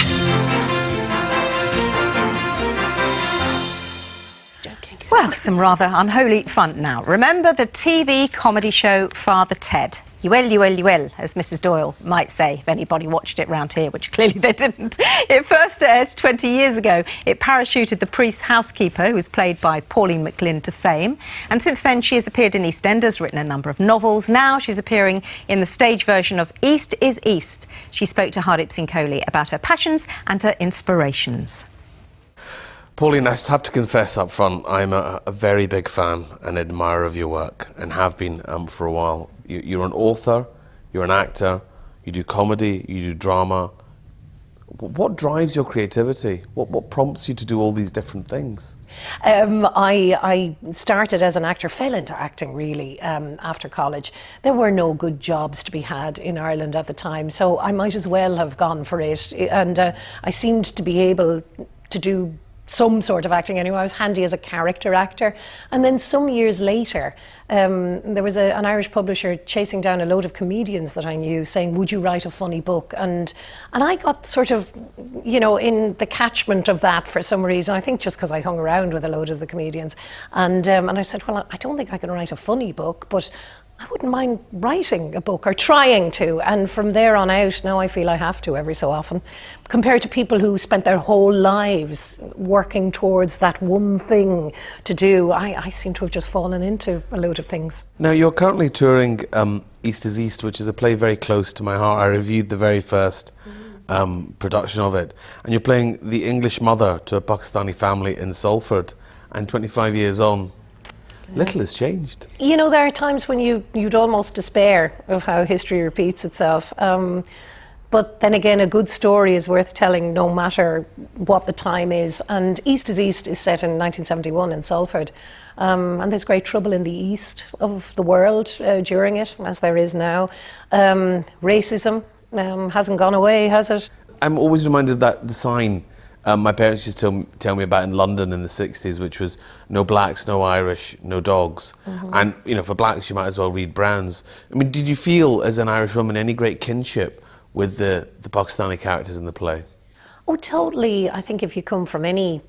Well, some rather unholy fun now. Remember the TV comedy show Father Ted? You will, as Mrs. Doyle might say, if anybody watched it round here, which clearly they didn't. It first aired 20 years ago. It parachuted the priest's housekeeper, who was played by Pauline McLynn, to fame. And since then, she has appeared in EastEnders, written a number of novels. Now she's appearing in the stage version of East is East. She spoke to Hardip Singh Kohli about her passions and her inspirations. Pauline, I just have to confess up front, I'm a very big fan and admirer of your work, and have been for a while. You're an author, you're an actor, you do comedy, you do drama. What drives your creativity? What prompts you to do all these different things? I started as an actor, fell into acting really after college. There were no good jobs to be had in Ireland at the time, so I might as well have gone for it. And I seemed to be able to do some sort of acting anyway. I was handy as a character actor. And then some years later, there was an Irish publisher chasing down a load of comedians that I knew, saying, would you write a funny book? And I got sort of, in the catchment of that for some reason. I think just because I hung around with a load of the comedians. And I said, well, I don't think I can write a funny book, but I wouldn't mind writing a book or trying to. And from there on out, now I feel I have to every so often, compared to people who spent their whole lives working towards that one thing to do. I seem to have just fallen into a load of things. Now, you're currently touring East is East, which is a play very close to my heart. I reviewed the very first production of it. And you're playing the English mother to a Pakistani family in Salford. And 25 years on, little has changed. There are times when you'd almost despair of how history repeats itself. But then again, a good story is worth telling no matter what the time is. And East is East is set in 1971 in Salford. And there's great trouble in the east of the world during it, as there is now. Racism hasn't gone away, has it? I'm always reminded of that the sign my parents used to tell me about in London in the 60s, which was no blacks, no Irish, no dogs. And, you know, for blacks, you might as well read Browns. I mean, did you feel, as an Irish woman, any great kinship with the Pakistani characters in the play? Oh, totally. I think if you come from any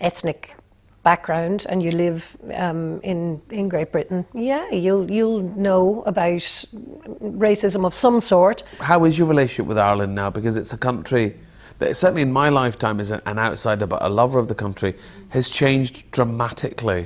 ethnic background and you live in Great Britain, yeah, you'll know about racism of some sort. How is your relationship with Ireland now? Because it's a country that, certainly in my lifetime as an outsider but a lover of the country, has changed dramatically.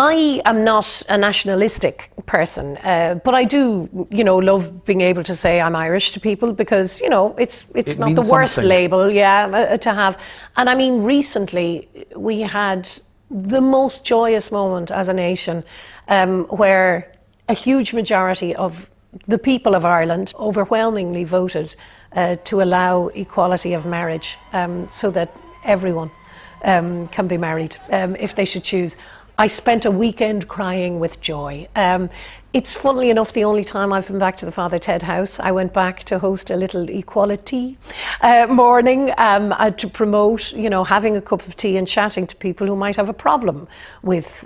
I am not a nationalistic person, but I do, you know, love being able to say I'm Irish to people because, you know, it's not the worst something. label, to have. And I mean, recently we had the most joyous moment as a nation where a huge majority of the people of Ireland overwhelmingly voted to allow equality of marriage so that everyone can be married if they should choose. I spent a weekend crying with joy. It's funnily enough the only time I've been back to the Father Ted house. I went back to host a little equality morning to promote, you know, having a cup of tea and chatting to people who might have a problem with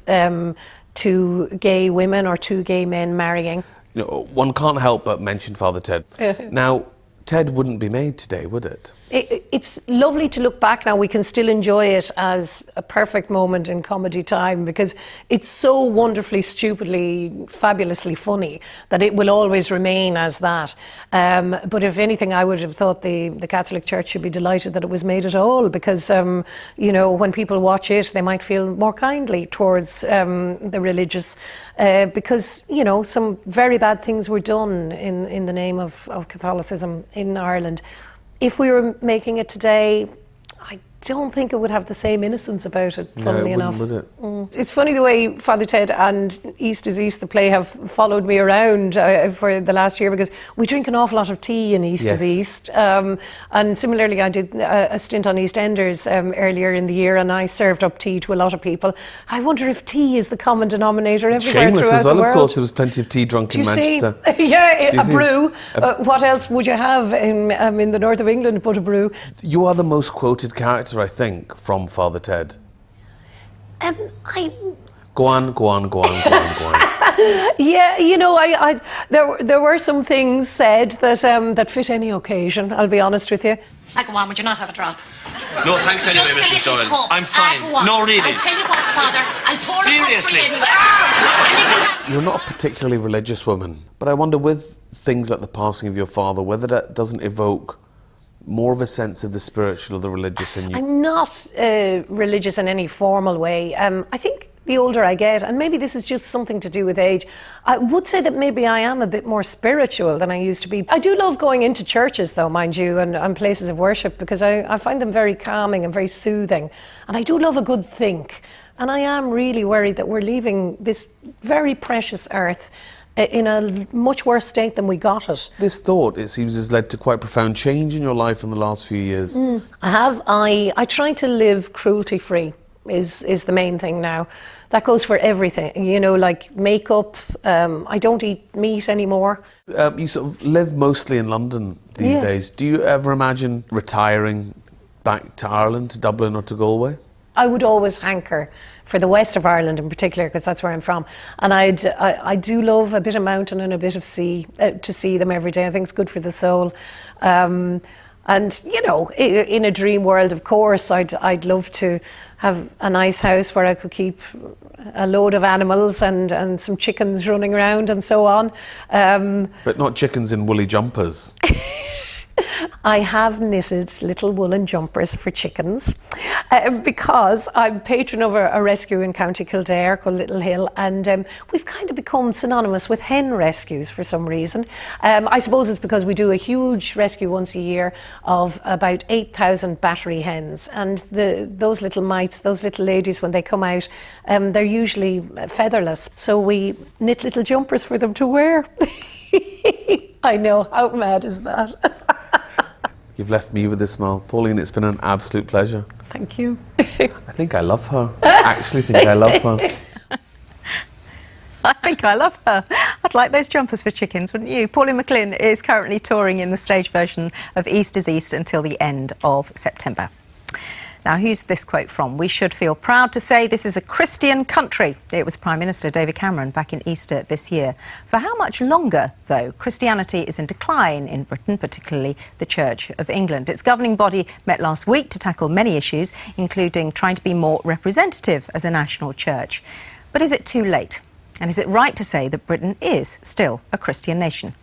two gay women or two gay men marrying. You know, one can't help but mention Father Ted. Now, Ted wouldn't be made today, would it? It's lovely to look back now. We can still enjoy it as a perfect moment in comedy time because it's so wonderfully, stupidly, fabulously funny that it will always remain as that. But if anything, I would have thought the Catholic Church should be delighted that it was made at all because, you know, when people watch it, they might feel more kindly towards the religious because, you know, some very bad things were done in the name of Catholicism in Ireland. If we were making it today, I don't think it would have the same innocence about it, funnily enough. Would it? It's funny the way Father Ted and East is East, the play, have followed me around for the last year because we drink an awful lot of tea in East is East. And similarly, I did a stint on EastEnders earlier in the year and I served up tea to a lot of people. I wonder if tea is the common denominator everywhere Shameless throughout as well, the world. of course, there was plenty of tea drunk in Manchester. Yeah, a brew. What else would you have in the north of England but a brew? You are the most quoted character, I think, from Father Ted. Go on. Yeah, you know, there were some things said that fit any occasion, I'll be honest with you. Go on, would you not have a drop? No, thanks anyway, Just Mrs. Doyle. cup. I'm fine. No, really. I tell you what, Father, I pour Seriously? a cup for you anyway. You're not a particularly religious woman, but I wonder with things like the passing of your father, whether that doesn't evoke more of a sense of the spiritual or the religious in you. I'm not religious in any formal way. I think the older I get, and maybe this is just something to do with age, I would say that maybe I am a bit more spiritual than I used to be. I do love going into churches, though, mind you, and places of worship, because I find them very calming and very soothing. And I do love a good think. And I am really worried that we're leaving this very precious earth in a much worse state than we got it. This thought, it seems, has led to quite profound change in your life in the last few years. I have. I try to live cruelty-free is the main thing now. That goes for everything, you know, like makeup. I don't eat meat anymore. You sort of live mostly in London these days. Do you ever imagine retiring back to Ireland, to Dublin or to Galway? I would always hanker for the west of Ireland in particular, because that's where I'm from. And I do love a bit of mountain and a bit of sea, to see them every day. I think it's good for the soul. And, you know, in a dream world, of course, I'd love to have a nice house where I could keep a load of animals and some chickens running around and so on. But not chickens in woolly jumpers. I have knitted little woolen jumpers for chickens because I'm patron of a rescue in County Kildare called Little Hill, and we've kind of become synonymous with hen rescues for some reason. I suppose it's because we do a huge rescue once a year of about 8,000 battery hens, and those little mites, those little ladies, when they come out, they're usually featherless, so we knit little jumpers for them to wear. I know, how mad is that? You've left me with a smile. Pauline, it's been an absolute pleasure. Thank you. I think I love her. I actually think I love her. I think I love her. I'd like those jumpers for chickens, wouldn't you? Pauline McLynn is currently touring in the stage version of East is East until the end of September. Now, who's this quote from? "We should feel proud to say this is a Christian country." It was Prime Minister David Cameron back in Easter this year. For how much longer, though? Christianity is in decline in Britain, particularly the Church of England. Its governing body met last week to tackle many issues, including trying to be more representative as a national church. But is it too late? And is it right to say that Britain is still a Christian nation?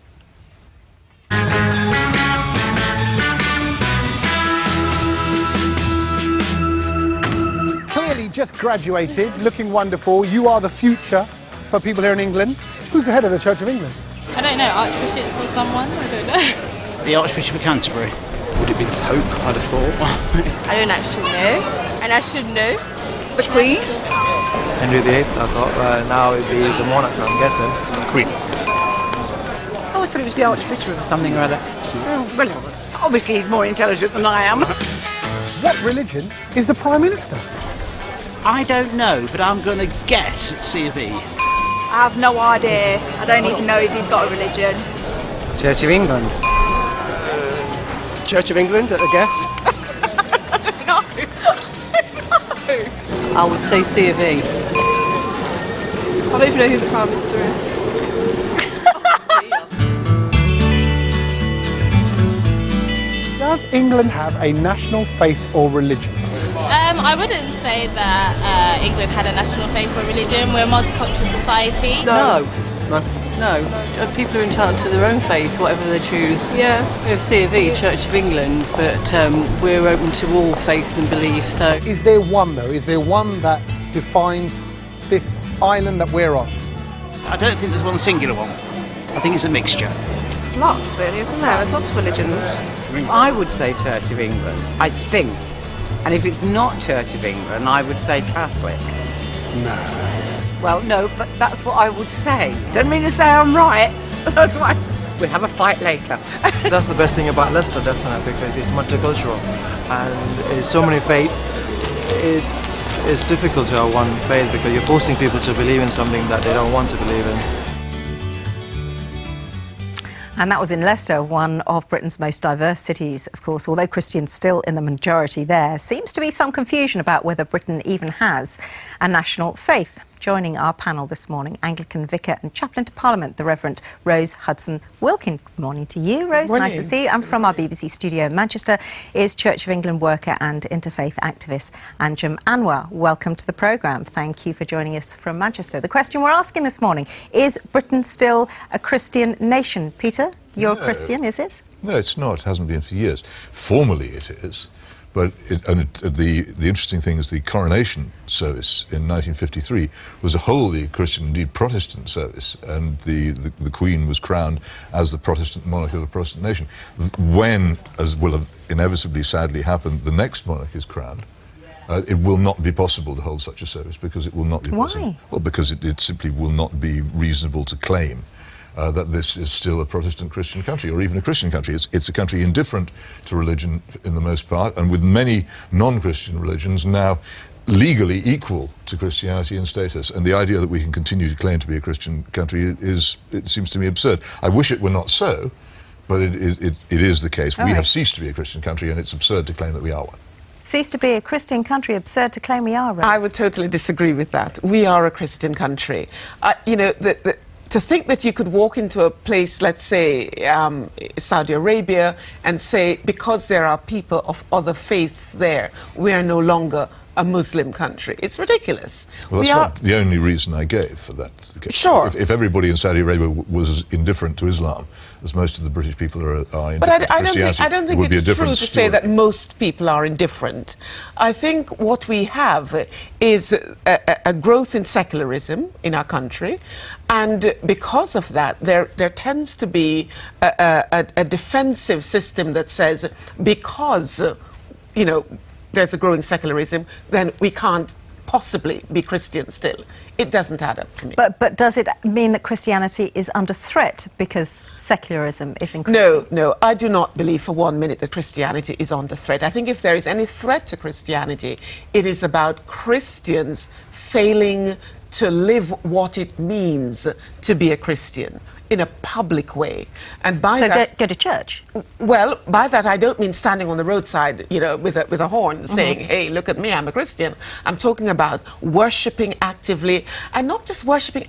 Clearly just graduated, looking wonderful. You are the future for people here in England. Who's the head of the Church of England? I don't know, Archbishop or someone, I don't know. The Archbishop of Canterbury. Would it be the Pope, I'd have thought? I don't actually know, and I should know. The Queen? Henry VIII, I thought. Now it'd be the monarch, I'm guessing. Queen. Oh, I thought it was the Archbishop or something or other. Oh, well, obviously he's more intelligent than I am. What religion is the Prime Minister? I don't know, but I'm going to guess C of E. I have no idea. I don't even know if he's got a religion. Church of England. Church of England, I guess. No. I would say C of E. I don't even know who the Prime Minister is. Does England have a national faith or religion? I wouldn't say that England had a national faith or religion. We're a multicultural society. No. People are entitled to their own faith, whatever they choose. Yeah. We have C of E, Church of England, but we're open to all faiths and beliefs. So, Is there one, though? Is there one that defines this island that we're on? I don't think there's one singular one. I think it's a mixture. There's lots, really, isn't there? There's lots of religions. I would say Church of England, I think. And if it's not Church of England, I would say Catholic. No. Well, no, but that's what I would say. Don't mean to say I'm right. That's why we'll have a fight later. That's the best thing about Leicester, definitely, because it's multicultural. And there's so many faiths. It's difficult to have one faith because you're forcing people to believe in something that they don't want to believe in. And that was in Leicester, one of Britain's most diverse cities, of course. Although Christians still in the majority there, seems to be some confusion about whether Britain even has a national faith. Joining our panel this morning, Anglican vicar and chaplain to Parliament, the Reverend Rose Hudson-Wilkin. Good morning to you, Rose. Morning. Nice to see you. And from our BBC studio in Manchester is Church of England worker and interfaith activist Anjum Anwar. Welcome to the programme. Thank you for joining us from Manchester. The question we're asking this morning, is Britain still a Christian nation? Peter, you're a Christian, is it? No, it's not. It hasn't been for years. Formally it is. But the interesting thing is the coronation service in 1953 was a wholly Christian, indeed Protestant service, and the Queen was crowned as the Protestant monarch of a Protestant nation. When, as will have inevitably sadly happened, the next monarch is crowned, it will not be possible to hold such a service because it will not be possible. Why? Well, because it simply will not be reasonable to claim that this is still a Protestant Christian country, or even a Christian country. It's a country indifferent to religion in the most part, and with many non-Christian religions now legally equal to Christianity in status. And the idea that we can continue to claim to be a Christian country it seems to me absurd. I wish it were not so, but it is the case. We have ceased to be a Christian country, and it's absurd to claim that we are one. Cease to be a Christian country, absurd to claim we are, Rose. I would totally disagree with that. We are a Christian country. To think that you could walk into a place, let's say Saudi Arabia, and say, because there are people of other faiths there, we are no longer a Muslim country. It's ridiculous. Well, that's not the only reason I gave for that. Sure. If everybody in Saudi Arabia was indifferent to Islam, as most of the British people are indifferent but to Christianity, I don't think it would be a it's different true to story. say that most people are indifferent. I think what we have is a growth in secularism in our country, and because of that, there tends to be a defensive system that says, because, there's a growing secularism, then we can't possibly be Christian still. It doesn't add up to me. But does it mean that Christianity is under threat because secularism is increasing? No, I do not believe for 1 minute that Christianity is under threat. I think if there is any threat to Christianity, it is about Christians failing to live what it means to be a Christian in a public way. And by that, go to church? Well, by that I don't mean standing on the roadside, with a horn saying, hey, look at me, I'm a Christian. I'm talking about worshipping actively, and not just worshipping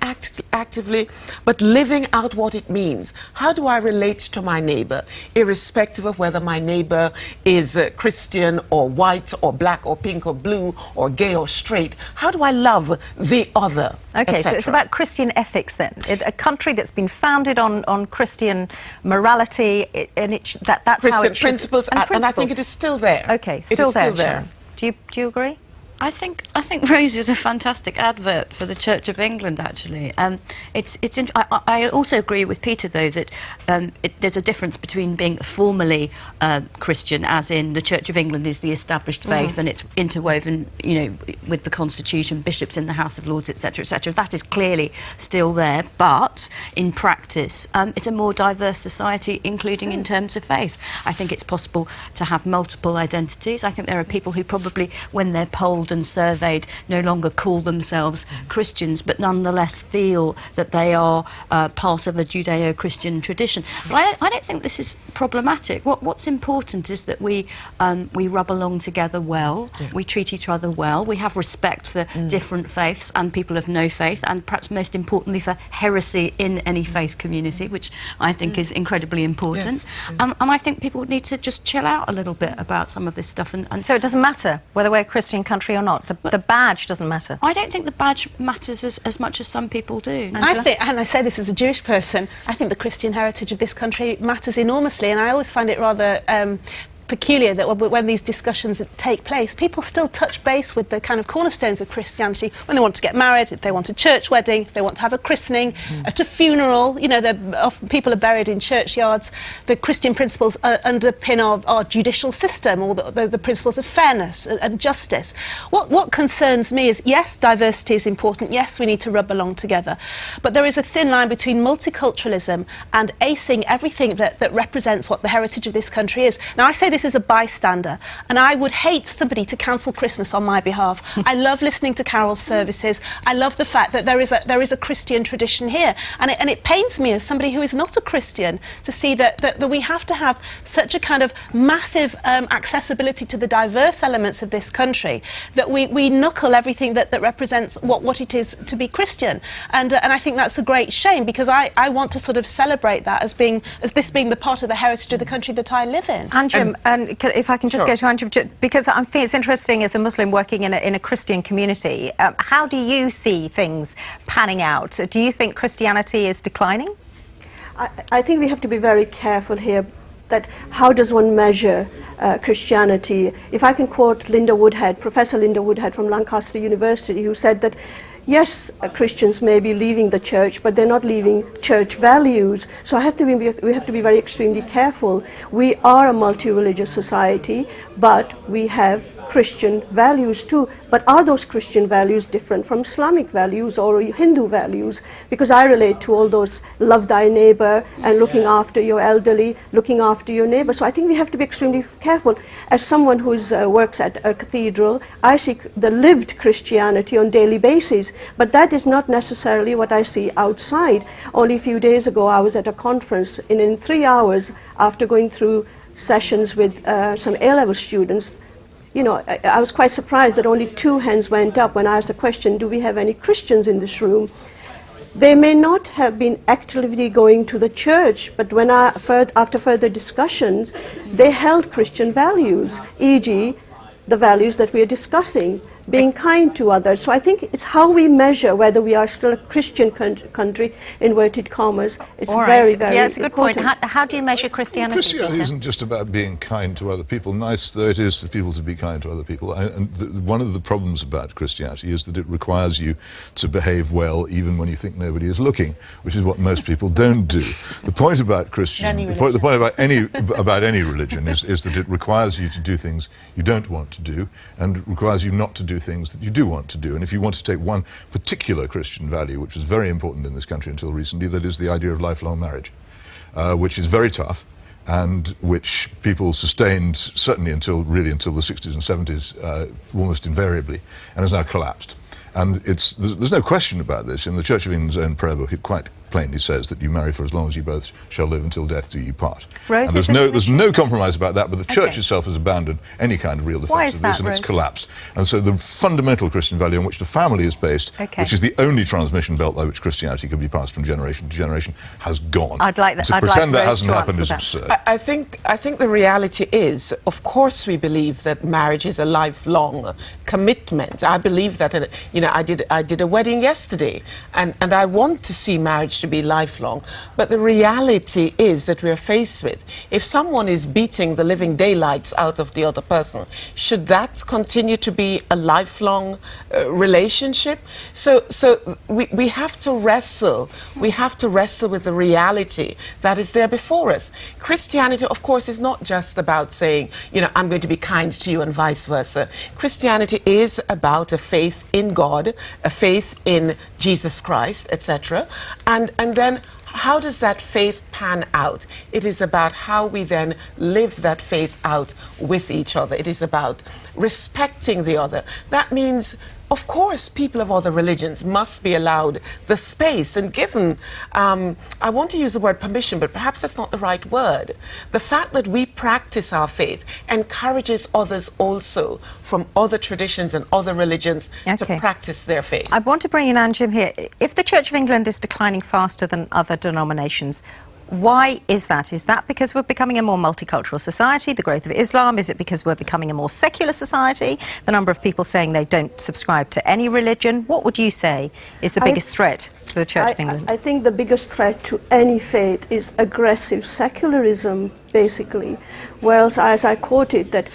actively, but living out what it means. How do I relate to my neighbor, irrespective of whether my neighbor is Christian or white or black or pink or blue or gay or straight? How do I love the other? Okay, so it's about Christian ethics then. A country that's been founded on Christian morality, that's Christian how it should... principles, and I think it is still there. Okay, still there. Do you agree? I think Rose is a fantastic advert for the Church of England. Actually, I also agree with Peter though that there's a difference between being formally Christian, as in the Church of England is the established faith and it's interwoven, with the Constitution, bishops in the House of Lords, etc., etc. That is clearly still there, but in practice, it's a more diverse society, including in terms of faith. I think it's possible to have multiple identities. I think there are people who probably, when they're polled and surveyed, no longer call themselves Christians, but nonetheless feel that they are part of a Judeo-Christian tradition. But I don't think this is problematic. What's important is that we rub along together well, we treat each other well, we have respect for different faiths and people of no faith, and perhaps most importantly for heresy in any faith community, which I think is incredibly important. And I think people need to just chill out a little bit about some of this stuff. And so it doesn't matter whether we're a Christian country or not. The badge doesn't matter. I don't think the badge matters as much as some people do. Angela? I think, and I say this as a Jewish person, I think the Christian heritage of this country matters enormously, and I always find it rather peculiar that when these discussions take place, people still touch base with the kind of cornerstones of Christianity when they want to get married, if they want a church wedding, if they want to have a christening, at a funeral. Often people are buried in churchyards. The Christian principles underpin our judicial system, or the principles of fairness and justice. What concerns me is, yes, diversity is important. Yes, we need to rub along together, but there is a thin line between multiculturalism and acing everything that represents what the heritage of this country is. Now, I say this as a bystander, and I would hate somebody to cancel Christmas on my behalf. I love listening to carol services. I love the fact that there is a Christian tradition here, and it pains me as somebody who is not a Christian to see that we have to have such a kind of massive accessibility to the diverse elements of this country that we knuckle everything that represents what it is to be Christian, and I think that's a great shame, because I want to sort of celebrate that as this being the part of the heritage of the country that I live in. Andrew, and if I can just go to Andrew, because I think it's interesting as a Muslim working in a Christian community, how do you see things panning out? Do you think Christianity is declining? I think we have to be very careful here that how does one measure Christianity. If I can quote Linda Woodhead, Professor Linda Woodhead from Lancaster University, who said that yes, Christians may be leaving the church, but they're not leaving church values. So we have to be very extremely careful. We are a multi-religious society, but we have Christian values too. But are those Christian values different from Islamic values or Hindu values? Because I relate to all those love thy neighbor and looking after your elderly, looking after your neighbor. So I think we have to be extremely careful. As someone who works at a cathedral, I see the lived Christianity on a daily basis, but that is not necessarily what I see outside. Only a few days ago I was at a conference, and in 3 hours after going through sessions with some A-level students, I was quite surprised that only 2 hands went up when I asked the question, do we have any Christians in this room? They may not have been actively going to the church, but after further discussions, they held Christian values, e.g., the values that we are discussing, being kind to others. So I think it's how we measure whether we are still a Christian country, inverted commas. It's very, very yeah, it's a good important. point. How do you measure Christianity? Christianity isn't just about being kind to other people, nice though it is for people to be kind to other people. One of the problems about Christianity is that it requires you to behave well even when you think nobody is looking, which is what most people don't do. The point about the point about any religion is that it requires you to do things you don't want to do, and requires you not to do things that you do want to do. And if you want to take one particular Christian value, which was very important in this country until recently, that is the idea of lifelong marriage, which is very tough, and which people sustained certainly until the 60s and 70s, almost invariably, and has now collapsed. And there's no question about this. In the Church of England's own prayer book, it quite plainly says that you marry for as long as you both shall live until death do you part. Rose, and there's no compromise about that, but the Church itself has abandoned any kind of real defence of this, and it's collapsed. And so the fundamental Christian value on which the family is based, which is the only transmission belt by which Christianity can be passed from generation to generation, has gone. I'd like that. To pretend that hasn't happened is absurd. I think the reality is, of course, we believe that marriage is a lifelong commitment. I believe that. I did a wedding yesterday, and I want to see marriage to be lifelong. But the reality is that we're faced with, if someone is beating the living daylights out of the other person, should that continue to be a lifelong relationship? So we have to wrestle. We have to wrestle with the reality that is there before us. Christianity, of course, is not just about saying, I'm going to be kind to you and vice versa. Christianity is about a faith in God, a faith in Jesus Christ, etc. And then how does that faith pan out? It is about how we then live that faith out with each other. It is about respecting the other. That means, of course, people of other religions must be allowed the space and given, I want to use the word permission, but perhaps that's not the right word. The fact that we practice our faith encourages others also from other traditions and other religions to practice their faith. I want to bring in Anjum here. If the Church of England is declining faster than other denominations, why is that? Is that because we're becoming a more multicultural society, the growth of Islam? Is it because we're becoming a more secular society? The number of people saying they don't subscribe to any religion. What would you say is the biggest threat to the Church of England? I think the biggest threat to any faith is aggressive secularism, basically. Whereas, as I quoted, that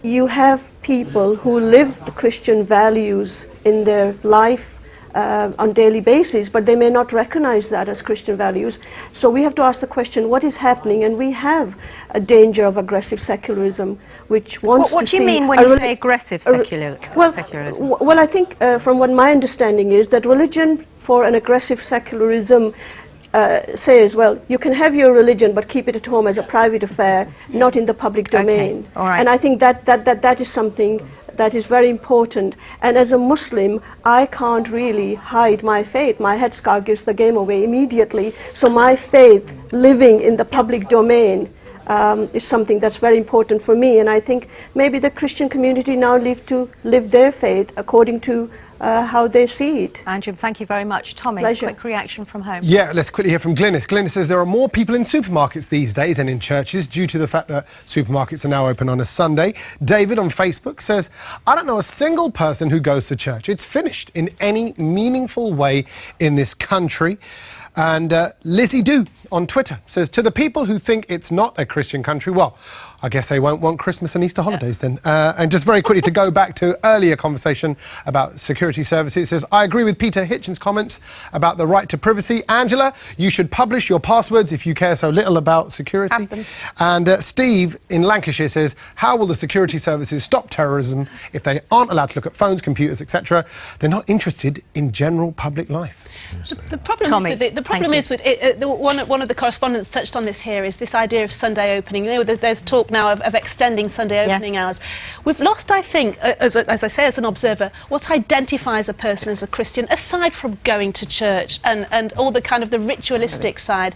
you have people who live the Christian values in their life on daily basis, but they may not recognize that as Christian values. So we have to ask the question, what is happening? And we have a danger of aggressive secularism, which wants What do you mean when you say aggressive secularism? Well, I think from what my understanding is that religion for an aggressive secularism says, well, you can have your religion, but keep it at home as a private affair, not in the public domain. All right. And I think that is something that is very important. And as a Muslim, I can't really hide my faith. My headscarf gives the game away immediately. So my faith living in the public domain is something that's very important for me. And I think maybe the Christian community now live their faith according to how they see it. Anjum, thank you very much. Tommy, Pleasure. quick reaction from home. Yeah, let's quickly hear from Glynis. Glynis says there are more people in supermarkets these days than in churches due to the fact that supermarkets are now open on a Sunday. David on Facebook says, I don't know a single person who goes to church. It's finished in any meaningful way in this country. And Lizzie Do on Twitter says, to the people who think it's not a Christian country, well, I guess they won't want Christmas and Easter holidays then. And just very quickly to go back to earlier conversation about security services, it says, I agree with Peter Hitchens' comments about the right to privacy. Angela, you should publish your passwords if you care so little about security. And Steve in Lancashire says, how will the security services stop terrorism if they aren't allowed to look at phones, computers, etc.? They're not interested in general public life. The problem is with one of the correspondents touched on this here is this idea of Sunday opening. There's talk now of extending Sunday opening hours. We've lost, I think, as I say, as an observer, what identifies a person as a Christian, aside from going to church and all the kind of the ritualistic side.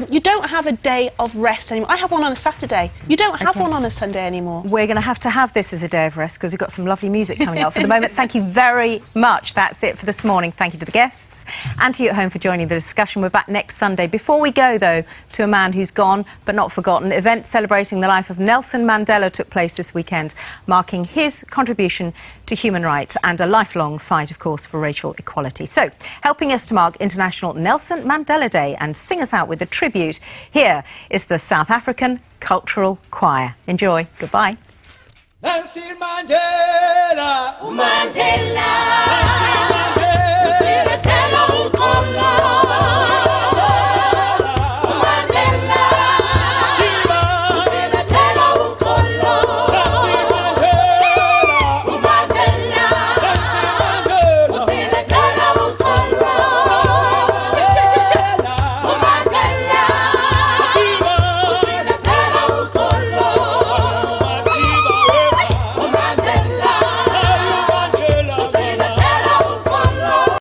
You don't have a day of rest anymore. I have one on a Saturday. You don't have one on a Sunday anymore. We're going to have this as a day of rest because we've got some lovely music coming up. For the moment, thank you very much. That's it for this morning. Thank you to the guests and to you at home for joining the discussion. We're back next Sunday. Before we go, though, to a man who's gone but not forgotten, event celebrating the life of Nelson Mandela took place this weekend, marking his contribution to human rights and a lifelong fight, of course, for racial equality. So, helping us to mark International Nelson Mandela Day and sing us out with a tribute, here is the South African Cultural Choir. Enjoy. Goodbye. Nelson Mandela, Mandela.